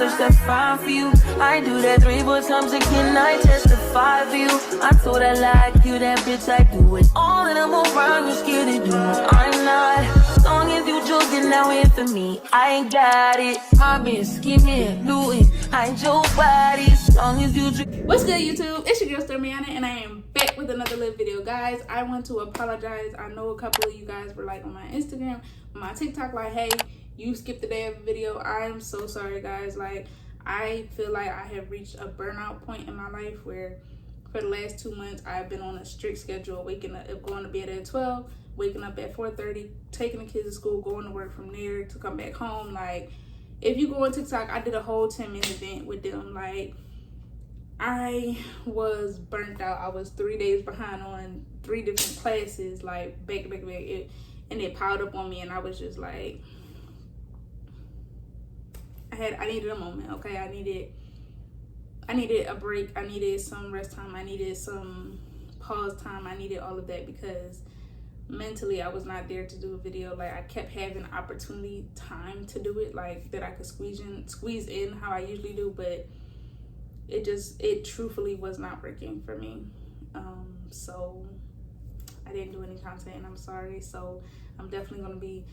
search that fine for you. I do that 3-4 times again, I testify for you. I told I like you, that bitch, I do it all and I'm around, you scared to do it. I'm not, as long as you joking now in for me, I ain't got it. My bitch, skimming, looting, I ain't your body, as long as you drink. What's good, YouTube? It's your girl Stormiana, and I am back with another live video. Guys, I want to apologize. I know a couple of you guys were like on my Instagram, on my TikTok, like, hey, you skipped the day of a video. I am so sorry, guys. Like, I feel like I have reached a burnout point in my life where for the last 2 months I've been on a strict schedule, waking up, going to bed at 12, waking up at 4:30, taking the kids to school, going to work from there to come back home. Like, if you go on TikTok, I did a whole 10-minute event with them. Like, I was burnt out. I was 3 days behind on 3 different classes, like back to back. And it piled up on me, and I was just like, I needed a moment, okay? I needed a break. I needed some rest time. I needed some pause time. I needed all of that because mentally I was not there to do a video. Like, I kept having opportunity time to do it, like that I could squeeze in how I usually do, but it truthfully was not working for me. So I didn't do any content, and I'm sorry. So I'm definitely gonna be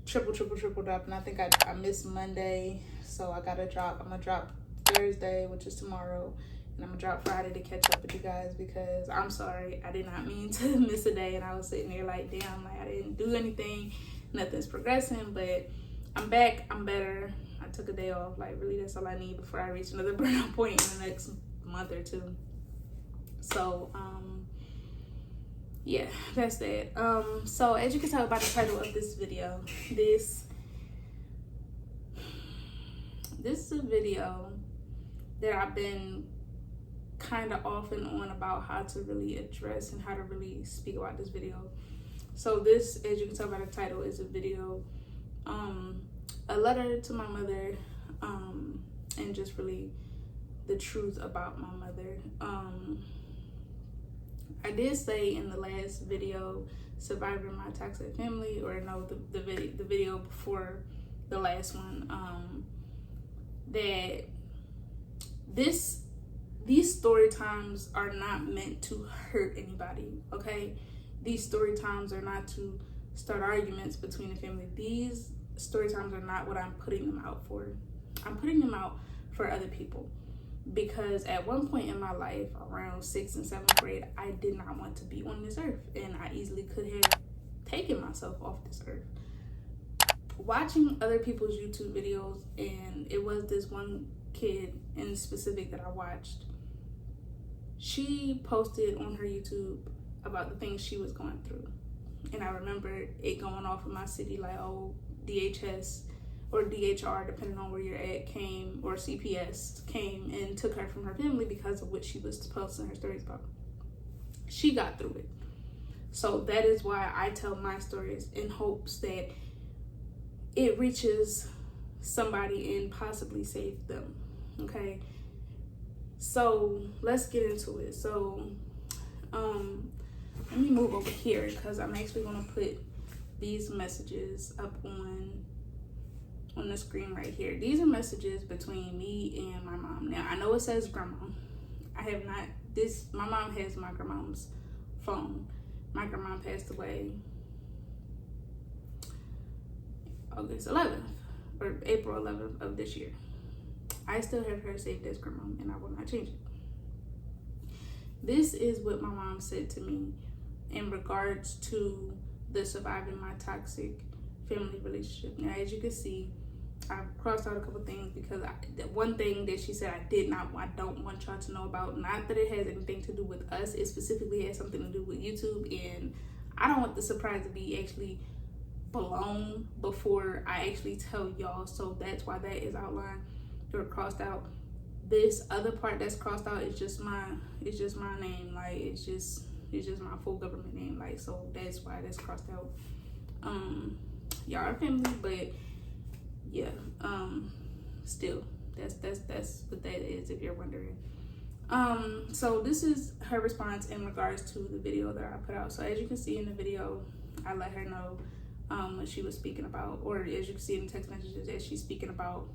triple dropping. I think I missed Monday, so I'm gonna drop Thursday, which is tomorrow, and I'm gonna drop Friday to catch up with you guys because I'm sorry, I did not mean to miss a day. And I was sitting there like, damn, like I didn't do anything, nothing's progressing. But I'm back, I'm better. I took a day off. Like, really, that's all I need before I reach another burnout point in the next month or two. So yeah, that's that. So as you can tell by the title of this video, this is a video that I've been kind of off and on about how to really address and how to really speak about this video. So this, as you can tell by the title, is a video, a letter to my mother, and just really the truth about my mother. I did say in the last video, surviving my toxic family, or no, the video before the last one, that these story times are not meant to hurt anybody, okay? These story times are not to start arguments between the family. These story times are not what I'm putting them out for. I'm putting them out for other people. Because at one point in my life, around 6th and 7th grade, I did not want to be on this earth, and I easily could have taken myself off this earth. Watching other people's YouTube videos, and it was this one kid in specific that I watched. She posted on her YouTube about the things she was going through, and I remember it going off in my city like, oh, DHS or DHR, depending on where you're at, came, or CPS came and took her from her family because of what she was posting her stories about. She got through it. So that is why I tell my stories, in hopes that it reaches somebody and possibly save them, okay? So let's get into it. So let me move over here because I'm actually gonna put these messages up on the screen right here. These are messages between me and my mom. Now, I know it says grandma. I have not, my mom has my grandma's phone. My grandma passed away August 11th, or April 11th of this year. I still have her saved as grandma, and I will not change it. This is what my mom said to me in regards to the surviving my toxic family relationship. Now, as you can see, I've crossed out a couple things because the one thing that she said I don't want y'all to know about, not that it has anything to do with us, it specifically has something to do with YouTube, and I don't want the surprise to be actually blown before I actually tell y'all. So that's why that is outlined or crossed out. This other part that's crossed out is just my name. Like, it's just my full government name. Like, so that's why that's crossed out. Y'all are family, but yeah, still, that's what that is, if you're wondering. So this is her response in regards to the video that I put out. So as you can see in the video, I let her know what she was speaking about, or as you can see in the text messages, as she's speaking about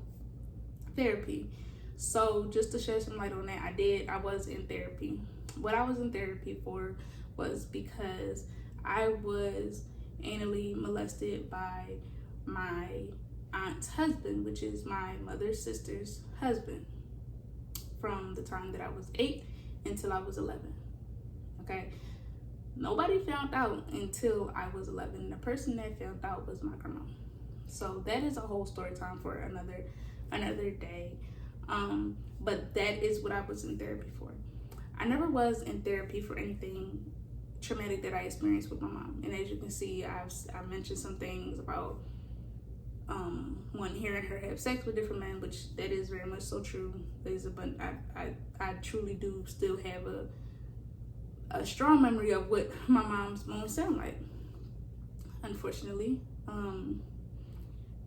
therapy. So just to shed some light on that, I was in therapy. What I was in therapy for was because I was anally molested by my aunt's husband, which is my mother's sister's husband, from the time that I was 8 until I was 11. Okay, nobody found out until I was 11. The person that found out was my grandma. So that is a whole story time for another day. But that is what I was in therapy for. I never was in therapy for anything traumatic that I experienced with my mom. And as you can see, I mentioned some things about hearing her have sex with different men, which that is very much so true. I truly do still have a strong memory of what my mom's moans sound like. Unfortunately,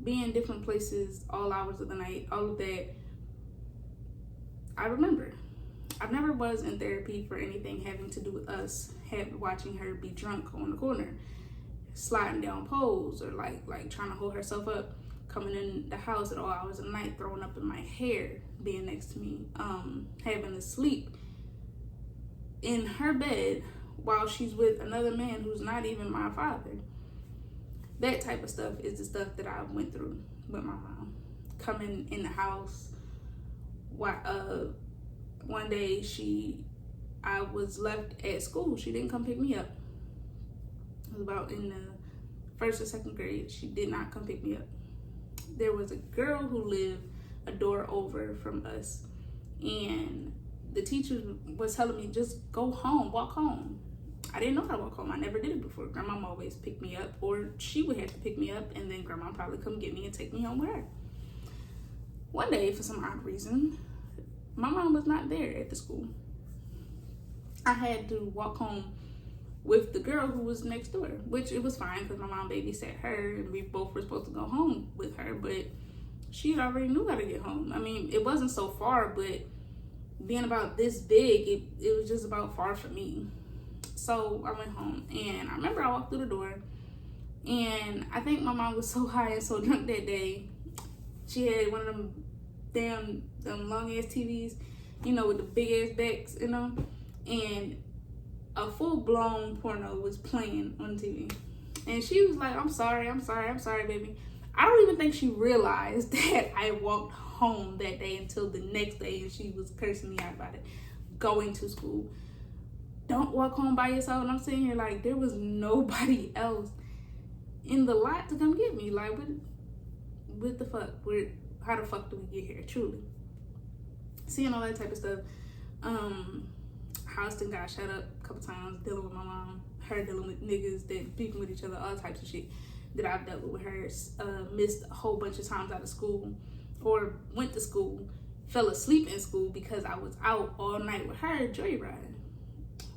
being in different places, all hours of the night, all of that, I remember. I never was in therapy for anything having to do with us watching her be drunk on the corner, sliding down poles, or like trying to hold herself up, coming in the house at all hours of the night, throwing up in my hair, being next to me, having to sleep in her bed while she's with another man who's not even my father. That type of stuff is the stuff that I went through with my mom. Coming in the house, one day I was left at school. She didn't come pick me up. It was about in the 1st or 2nd grade. She did not come pick me up. There was a girl who lived a door over from us, and the teacher was telling me, just go home, walk home. I didn't know how to walk home. I never did it before. Grandma always picked me up, or she would have to pick me up, and then grandma probably come get me and take me home with her. One day, for some odd reason, my mom was not there at the school. I had to walk home with the girl who was next door, which it was fine because my mom babysat her and we both were supposed to go home with her, but she already knew how to get home. I mean, it wasn't so far, but being about this big, it was just about far for me. So I went home, and I remember I walked through the door, and I think my mom was so high and so drunk that day. She had one of them long ass TVs, with the big ass backs, and a full-blown porno was playing on TV. And she was like, I'm sorry, baby. I don't even think she realized that I walked home that day until the next day, and she was cursing me out about it. Going to school. Don't walk home by yourself. And I'm sitting here like, there was nobody else in the lot to come get me. Like, what the fuck? How the fuck do we get here? Truly. Seeing all that type of stuff. Houston got shut up a couple times, dealing with my mom, her dealing with niggas that beefing with each other, all types of shit that I've dealt with her. Missed a whole bunch of times out of school, or went to school, fell asleep in school because I was out all night with her joyriding.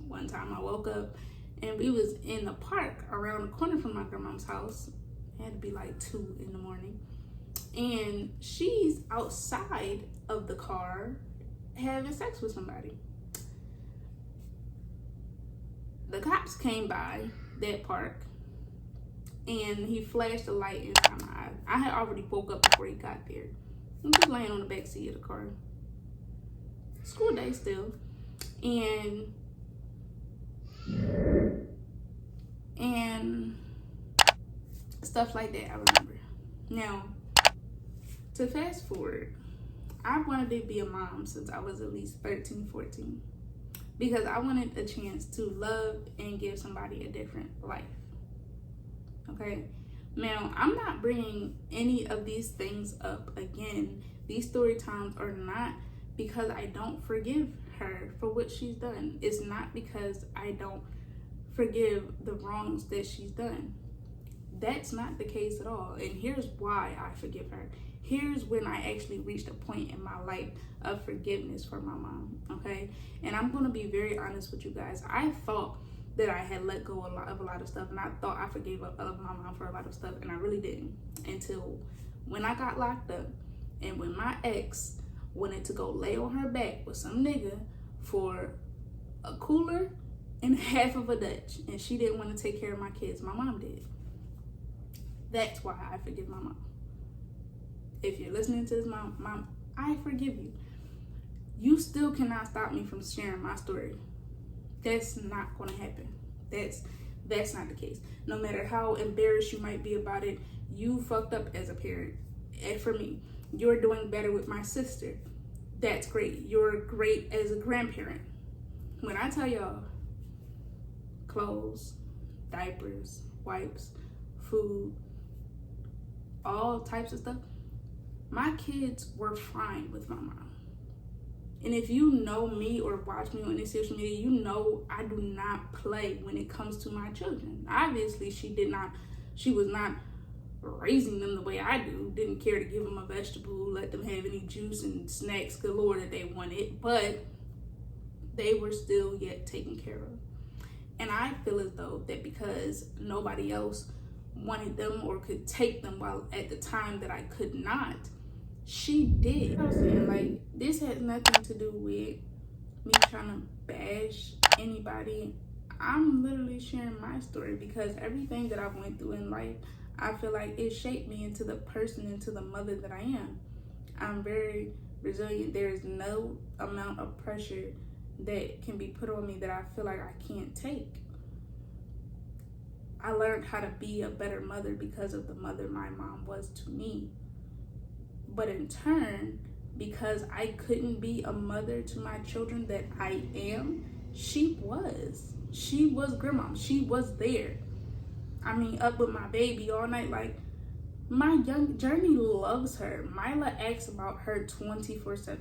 One time I woke up and we was in the park around the corner from my grandma's house. It had to be like 2 in the morning. And she's outside of the car having sex with somebody. The cops came by that park and he flashed a light inside my eyes. I had already woke up before he got there. I'm just laying on the back seat of the car. School day still. And stuff like that I remember. Now, to fast forward, I wanted to be a mom since I was at least 13, 14. Because I wanted a chance to love and give somebody a different life. Okay? Now, I'm not bringing any of these things up again. These story times are not because I don't forgive her for what she's done. It's not because I don't forgive the wrongs that she's done. That's not the case at all. And here's why I forgive her. Here's when I actually reached a point in my life of forgiveness for my mom, okay? And I'm gonna be very honest with you guys. I thought that I had let go of a lot of stuff, and I thought I forgave my mom for a lot of stuff, and I really didn't. Until when I got locked up, and when my ex wanted to go lay on her back with some nigga for a cooler and half of a Dutch, and she didn't want to take care of my kids. My mom did. That's why I forgive my mom. If you're listening to this, mom, I forgive you. You still cannot stop me from sharing my story. That's not going to happen. That's not the case. No matter how embarrassed you might be about it, you fucked up as a parent. And for me, you're doing better with my sister. That's great. You're great as a grandparent. When I tell y'all, clothes, diapers, wipes, food, all types of stuff, my kids were fine with my mom. And if you know me or watch me on this social media, you know I do not play when it comes to my children. Obviously, she was not raising them the way I do. Didn't care to give them a vegetable, let them have any juice and snacks galore that they wanted, but they were still yet taken care of. And I feel as though that because nobody else wanted them or could take them while at the time that I could not, she did. You know what I'm saying? Like, this has nothing to do with me trying to bash anybody. I'm literally sharing my story because everything that I went through in life, I feel like it shaped me into the person, into the mother that I am. I'm very resilient. There is no amount of pressure that can be put on me that I feel like I can't take. I learned how to be a better mother because of the mother my mom was to me. But in turn, because I couldn't be a mother to my children that I am, she was. She was grandma. She was there. I mean, up with my baby all night. Like, my young Journey loves her. Mila asks about her 24/7.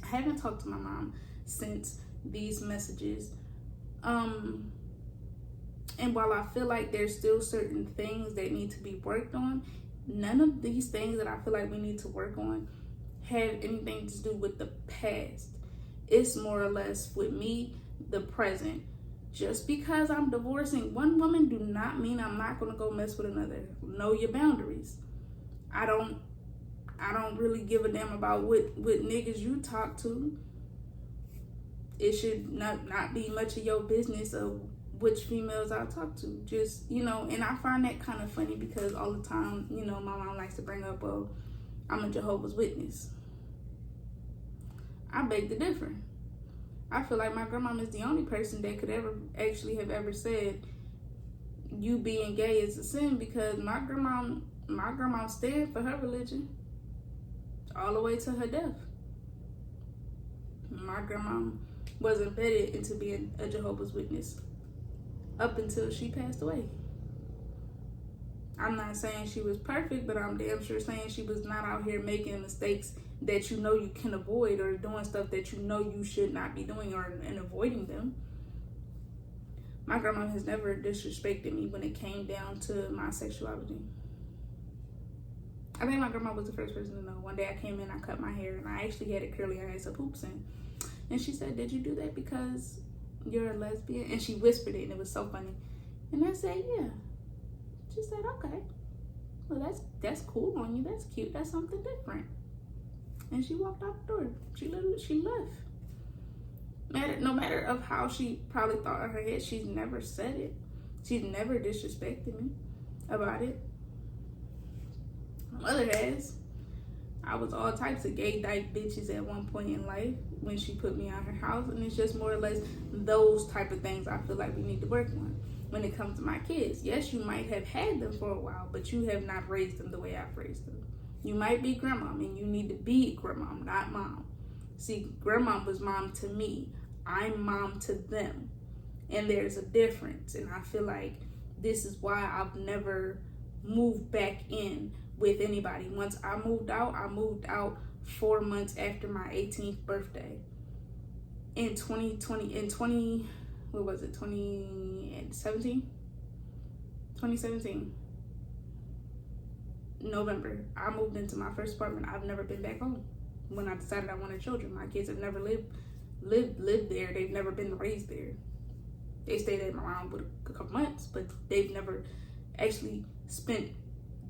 I haven't talked to my mom since these messages. And while I feel like there's still certain things that need to be worked on, none of these things that I feel like we need to work on have anything to do with the past. It's more or less with me, the present. Just because I'm divorcing one woman do not mean I'm not gonna go mess with another. Know your boundaries. I don't really give a damn about what niggas you talk to. It should not be much of your business of which females I talk to. Just, you know, and I find that kind of funny because all the time, you know, my mom likes to bring up, oh, I'm a Jehovah's Witness. I beg to differ. I feel like my grandma is the only person that could ever actually have ever said you being gay is a sin, because my grandma stand for her religion all the way to her death. My grandma was embedded into being a Jehovah's Witness up until she passed away. I'm not saying she was perfect, but I'm damn sure saying she was not out here making mistakes that you know you can avoid, or doing stuff that you know you should not be doing, and avoiding them. My grandma has never disrespected me when it came down to my sexuality. I think my grandma was the first person to know. One day I came in, I cut my hair, and I actually had it curly and I had some hoops in. And she said, "Did you do that because you're a lesbian?" And she whispered it, and it was so funny. And I said, "Yeah." She said, "Okay. Well, that's cool on you. That's cute. That's something different." And she walked out the door. She left. No matter of how she probably thought in her head, she's never said it. She's never disrespected me about it. My mother has. I was all types of gay dyke bitches at one point in life when she put me out of her house, and it's just more or less those type of things I feel like we need to work on when it comes to my kids. Yes, you might have had them for a while, but you have not raised them the way I've raised them. You might be grandma, and you need to be grandma, not mom. See, grandma was mom to me. I'm mom to them. And there's a difference. And I feel like this is why I've never moved back in with anybody. Once I moved out 4 months after my 18th birthday. In 2017? 2017. November, I moved into my first apartment. I've never been back home. When I decided I wanted children, my kids have never lived there. They've never been raised there. They stayed at my mom for a couple months, but they've never actually spent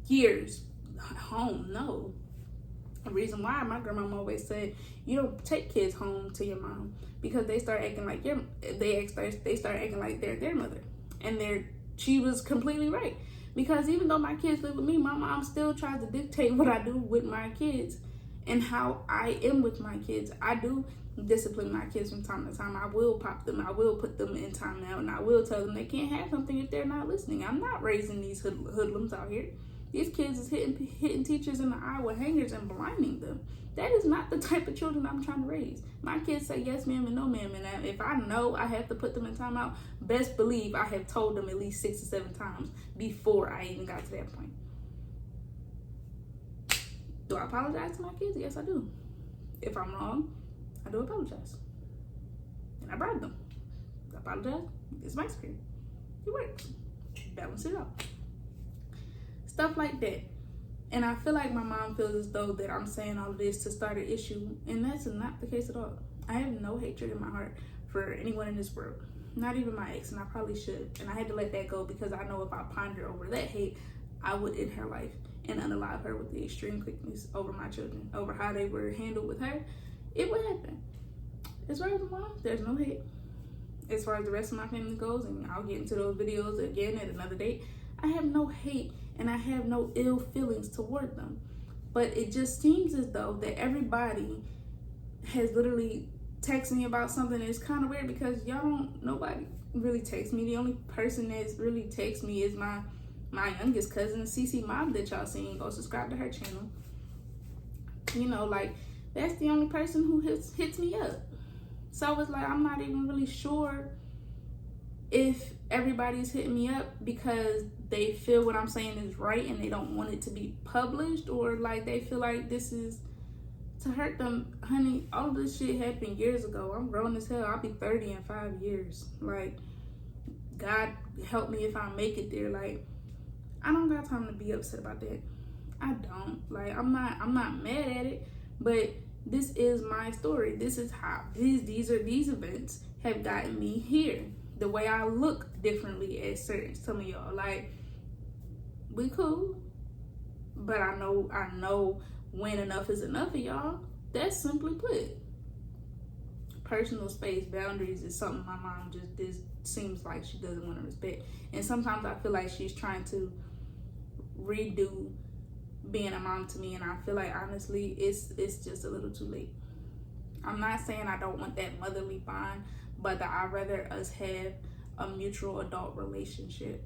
years home. No. The reason why my grandma always said you don't take kids home to your mom, because they start acting like they start acting like they're their mother, and she was completely right. Because even though my kids live with me, my mom still tries to dictate what I do with my kids. and how I am with my kids. I do discipline my kids from time to time. I will pop them. I will put them in timeout, and I will tell them they can't have something if they're not listening. I'm not raising these hoodlums out here. These kids is hitting teachers in the eye with hangers and blinding them. That is not the type of children I'm trying to raise. My kids say yes, ma'am, and no, ma'am. And if I know I have to put them in timeout, best believe I have told them at least 6 or 7 times before I even got to that point. Do I apologize to my kids? Yes, I do. If I'm wrong, I do apologize. And I bribe them. I apologize. It's my screen. It works. Balance it out. Stuff like that. And I feel like my mom feels as though that I'm saying all of this to start an issue. And that's not the case at all. I have no hatred in my heart for anyone in this world. Not even my ex. And I probably should. And I had to let that go because I know if I ponder over that hate, I would end her life and unalive her with the extreme quickness over my children, over how they were handled with her. It would happen. As far as my mom, there's no hate. As far as the rest of my family goes, and I'll get into those videos again at another date, I have no hate and I have no ill feelings toward them. But it just seems as though that everybody has literally texted me about something. It's kind of weird because nobody really texts me. The only person that's really texts me is my youngest cousin, CC Mom, that y'all seen. Go subscribe to her channel. You know, like, that's the only person who hits me up. So it's like, I'm not even really sure if everybody's hitting me up because they feel what I'm saying is right and they don't want it to be published, or like they feel like this is to hurt them. Honey, all this shit happened years ago. I'm grown as hell. I'll be 30 in 5 years. Like, God help me if I make it there. Like, I don't got time to be upset about that. I don't. Like, I'm not mad at it, but this is my story. This is how these events have gotten me here. The way I look differently at some of y'all. Like, we cool, but I know when enough is enough of y'all. That's simply put. Personal space, boundaries is something my mom just seems like she doesn't want to respect. And sometimes I feel like she's trying to redo being a mom to me, and I feel like honestly it's just a little too late. I'm not saying I don't want that motherly bond, but that I'd rather us have a mutual adult relationship.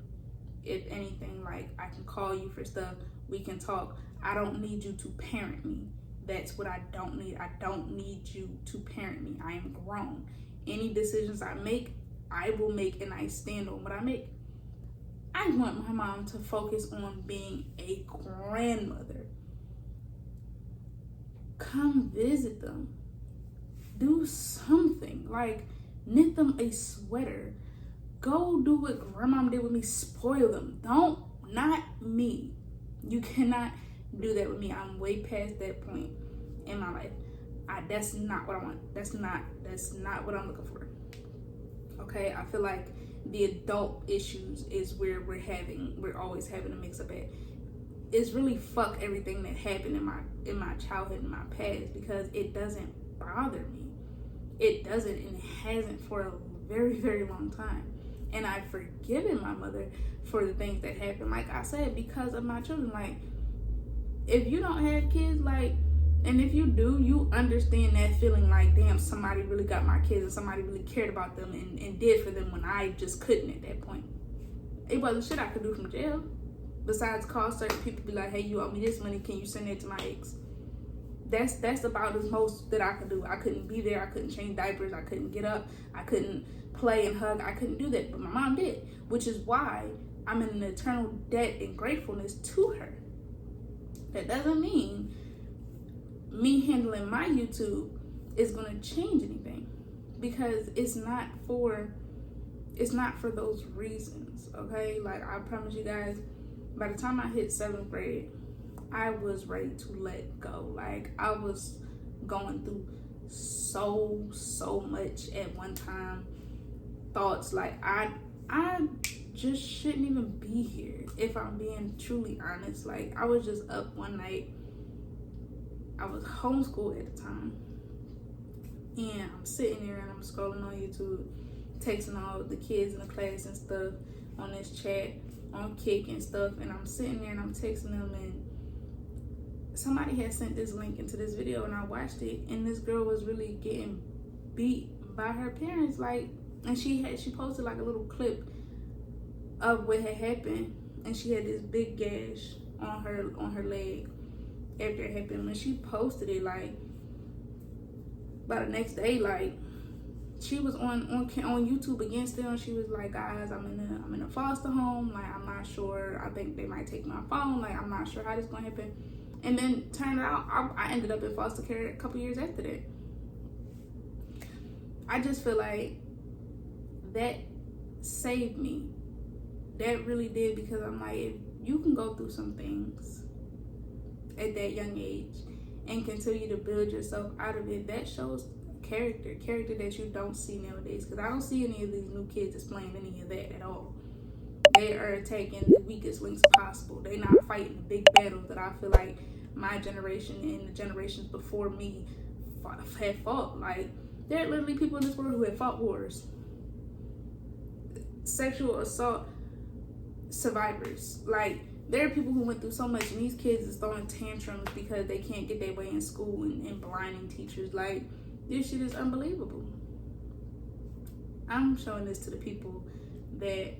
If anything, like, I can call you for stuff, we can talk. I don't need you to parent me. That's what I don't need. I don't need you to parent me. I am grown. Any decisions I make, I will make, and I stand on what I make. I want my mom to focus on being a grandmother. Come visit them. Do something. Like, knit them a sweater. Go do what grandma did with me. Spoil them. Not me. You cannot do that with me. I'm way past that point in my life. That's not what I want. That's not what I'm looking for. Okay, I feel like the adult issues is where we're always having a mix up at. It's really fuck everything that happened in my childhood and my past, because it doesn't bother me. It doesn't, and it hasn't for a very, very long time. And I've forgiven my mother for the things that happened, like I said, because of my children. Like, if you don't have kids, like, and if you do, you understand that feeling like, damn, somebody really got my kids and somebody really cared about them and did for them when I just couldn't at that point. It wasn't shit I could do from jail. Besides call certain people, be like, hey, you owe me this money, can you send it to my ex? That's about as most that I could do. I couldn't be there. I couldn't change diapers. I couldn't get up. I couldn't play and hug. I couldn't do that. But my mom did, which is why I'm in an eternal debt and gratefulness to her. That doesn't mean me handling my YouTube is going to change anything, because it's not for those reasons. Okay, like, I promise you guys, by the time I hit 7th grade, I was ready to let go. Like, I was going through so much at one time. Thoughts like I just shouldn't even be here, if I'm being truly honest. Like, I was just up one night. I was homeschooled at the time, and I'm sitting there and I'm scrolling on YouTube, texting all the kids in the class and stuff on this chat, on Kick and stuff, and I'm sitting there and I'm texting them, and somebody had sent this link into this video, and I watched it, and this girl was really getting beat by her parents, like, and she posted like a little clip of what had happened, and she had this big gash on her leg after it happened. When she posted it, like, by the next day, like, she was on YouTube again still, and she was like, guys, I'm in a foster home, like, I'm not sure, I think they might take my phone, like, I'm not sure how this is gonna happen. And then turned out I ended up in foster care a couple years after that. I just feel like that saved me. That really did, because I'm like, if you can go through some things at that young age and continue to build yourself out of it, that shows character that you don't see nowadays. Because I don't see any of these new kids displaying any of that at all. They are attacking the weakest links possible. They're not fighting the big battles that I feel like my generation and the generations before me had fought. Like, there are literally people in this world who have fought wars. Sexual assault survivors. Like, there are people who went through so much, and these kids is throwing tantrums because they can't get their way in school and blinding teachers. Like, this shit is unbelievable. I'm showing this to the people that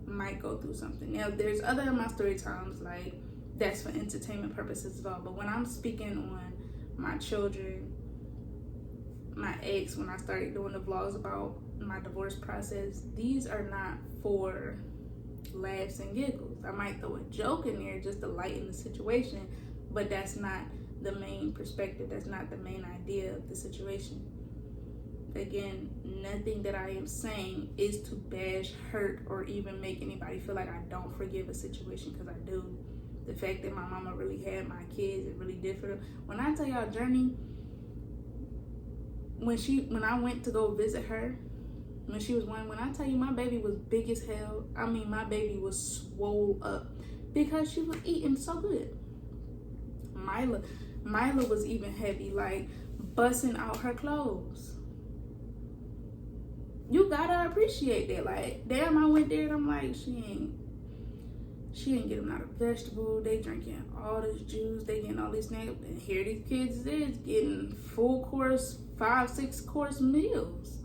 might go through something. Now, there's other of my story times, like, that's for entertainment purposes as well. But when I'm speaking on my children, my ex, when I started doing the vlogs about my divorce process, these are not for laughs and giggles. I might throw a joke in there just to lighten the situation, but that's not the main perspective. That's not the main idea of the situation. Again, nothing that I am saying is to bash, hurt, or even make anybody feel like I don't forgive a situation, because I do. The fact that my mama really had my kids, it really did for them. When I tell y'all, Journey, when I went to go visit her, when she was one, when I tell you my baby was big as hell, I mean, my baby was swole up because she was eating so good. Mila was even heavy, like busting out her clothes. You gotta appreciate that. Like, damn, I went there and I'm like, she ain't getting out of vegetable. They drinking all this juice. They getting all these snacks. And here these kids is getting full course, 5-6 course meals.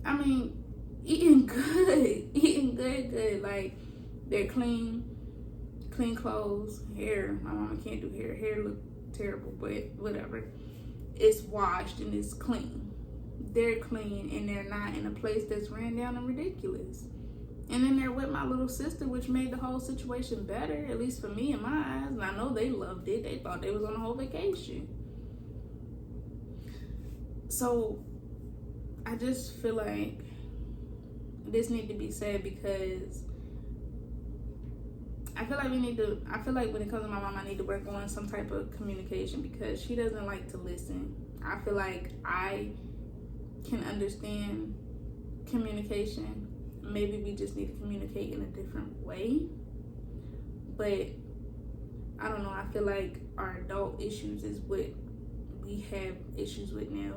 I mean, eating good. Like, they're clean clothes, hair. My mama can't do hair. Hair look terrible, but whatever. It's washed and it's clean. They're clean, and they're not in a place that's ran down and ridiculous. And then they're with my little sister, which made the whole situation better, at least for me in my eyes. And I know they loved it. They thought they was on a whole vacation. So I just feel like this need to be said, because I feel like when it comes to my mom, I need to work on some type of communication, because she doesn't like to listen. I feel like I can understand communication. Maybe we just need to communicate in a different way. But I don't know, I feel like our adult issues is what we have issues with now,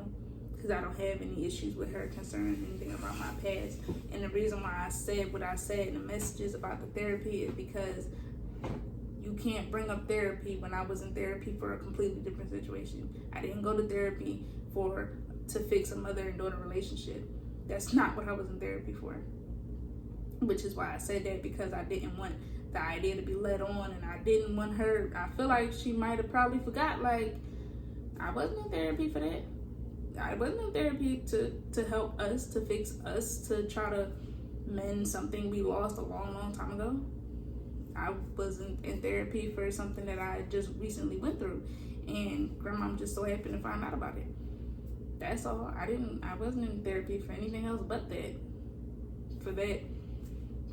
because I don't have any issues with her concerning anything about my past. And the reason why I said what I said in the messages about the therapy is because you can't bring up therapy when I was in therapy for a completely different situation. I didn't go to therapy to fix a mother and daughter relationship. That's not what I was in therapy for. Which is why I said that, because I didn't want the idea to be led on, and I didn't want her. I feel like she might have probably forgot, like, I wasn't in therapy for that. I wasn't in therapy to help us, to fix us, to try to mend something we lost a long time ago. I wasn't in therapy for something that I just recently went through, and grandma just so happened to find out about it. That's all. I wasn't in therapy for anything else but that. For that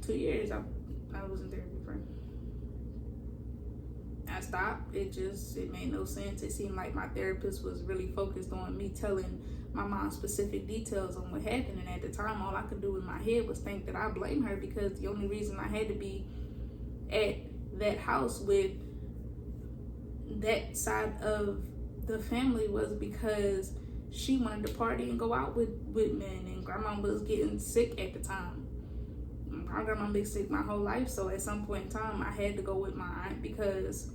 2 years, I was in therapy for. I stopped. It made no sense. It seemed like my therapist was really focused on me telling my mom specific details on what happened. And at the time, all I could do in my head was think that I blame her, because the only reason I had to be at that house with that side of the family was because she wanted to party and go out with men, and grandma was getting sick at the time. My grandma been sick my whole life, so at some point in time I had to go with my aunt, because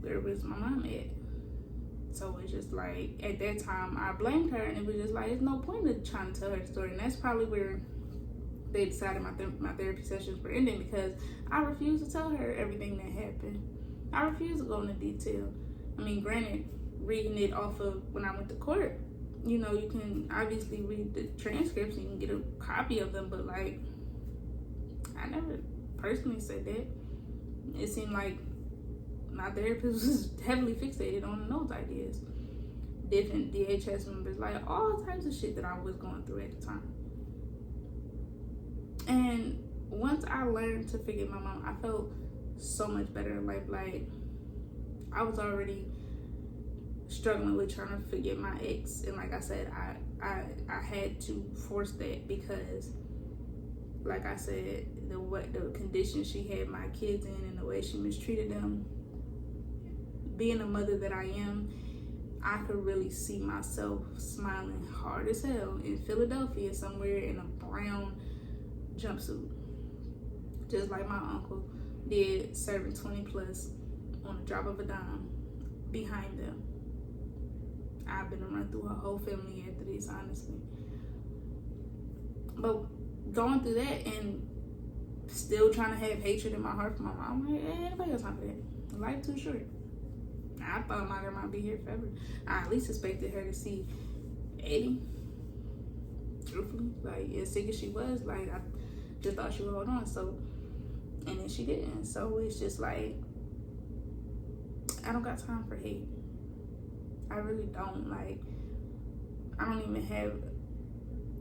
where was my mom at? So it's just like, at that time, I blamed her, and it was just like, there's no point in trying to tell her story. And that's probably where they decided my therapy sessions were ending, because I refused to tell her everything that happened. I refused to go into detail. I mean, granted, reading it off of when I went to court, you know, you can obviously read the transcripts and you can get a copy of them, but like, I never personally said that. It seemed like my therapist was heavily fixated on those ideas. Different DHS members, like all types of shit that I was going through at the time. And once I learned to forgive my mom, I felt so much better in life. Like, I was already struggling with trying to forget my ex, and like I said, I had to force that, because like I said, the condition she had my kids in and the way she mistreated them, being a mother that I am, I could really see myself smiling hard as hell in Philadelphia somewhere in a brown jumpsuit, just like my uncle did, serving 20 plus on a drop of a dime behind them. I've been run through her whole family after this, honestly. But going through that and still trying to have hatred in my heart for my mom, I'm like, anybody else not for that. Life too short. I thought my grandma would be here forever. I at least expected her to see 80. Truthfully, like, as sick as she was, like, I just thought she would hold on. So, and then she didn't. So it's just like, I don't got time for hate. I really don't. Like, I don't even have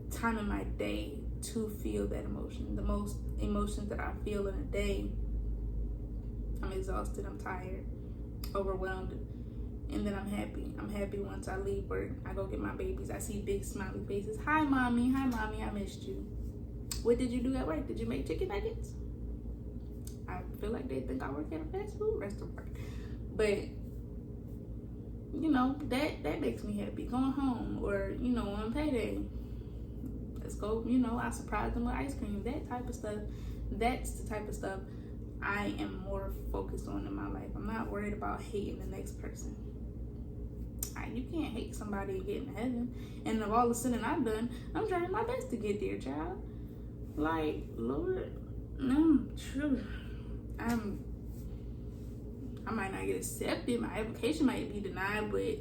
time in my day to feel that emotion. The most emotions that I feel in a day, I'm exhausted, I'm tired, overwhelmed, and then I'm happy. I'm happy once I leave work. I go get my babies. I see big smiley faces. Hi, mommy. Hi, mommy. I missed you. What did you do at work? Did you make chicken nuggets? I feel like they think I work at a fast food restaurant. But, you know, that makes me happy. Going home, or, you know, on payday, let's go, you know, I surprised them with ice cream. That type of stuff. That's the type of stuff I am more focused on in my life. I'm not worried about hating the next person. You can't hate somebody and get in heaven. And of all the sinning I've done, I'm trying my best to get there, child. Like, Lord, no, true. I might not get accepted. My application might be denied, but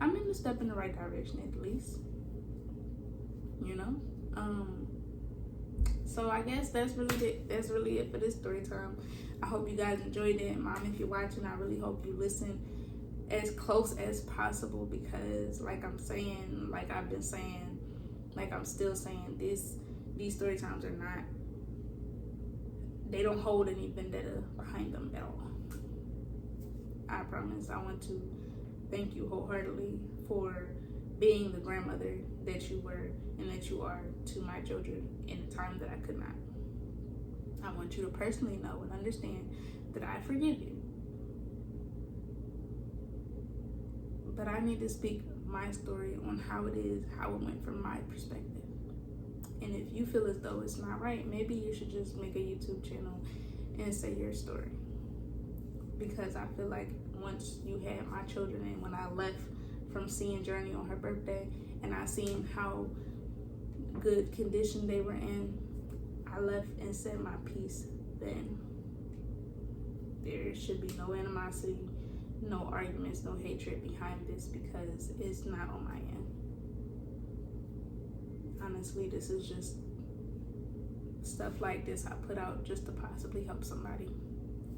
I'm in a step in the right direction at least. You know? So I guess that's really it for this story time. I hope you guys enjoyed it. Mom, if you're watching, I really hope you listen as close as possible, because like I'm saying, like I've been saying, like I'm still saying, these story times are not, they don't hold any vendetta behind them at all. I promise. I want to thank you wholeheartedly for being the grandmother that you were and that you are to my children in a time that I could not. I want you to personally know and understand that I forgive you. But I need to speak my story on how it is, how it went from my perspective. And if you feel as though it's not right, maybe you should just make a YouTube channel and say your story. Because I feel like once you had my children, and when I left from seeing Journey on her birthday and I seen how good condition they were in, I left and said my piece then. There should be no animosity, no arguments, no hatred behind this, because it's not on my end. Honestly, this is just stuff like this I put out just to possibly help somebody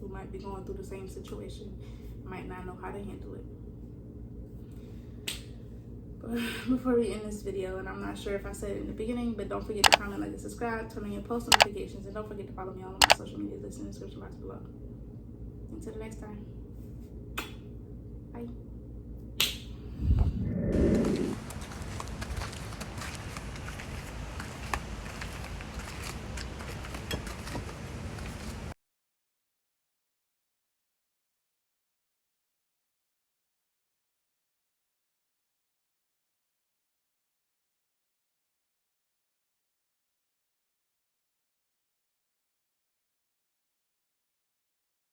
who might be going through the same situation, might not know how to handle it. But before we end this video, and I'm not sure if I said it in the beginning, but don't forget to comment, like, and subscribe, turn on your post notifications, and don't forget to follow me on all my social media links in the description box below. Until the next time. Bye.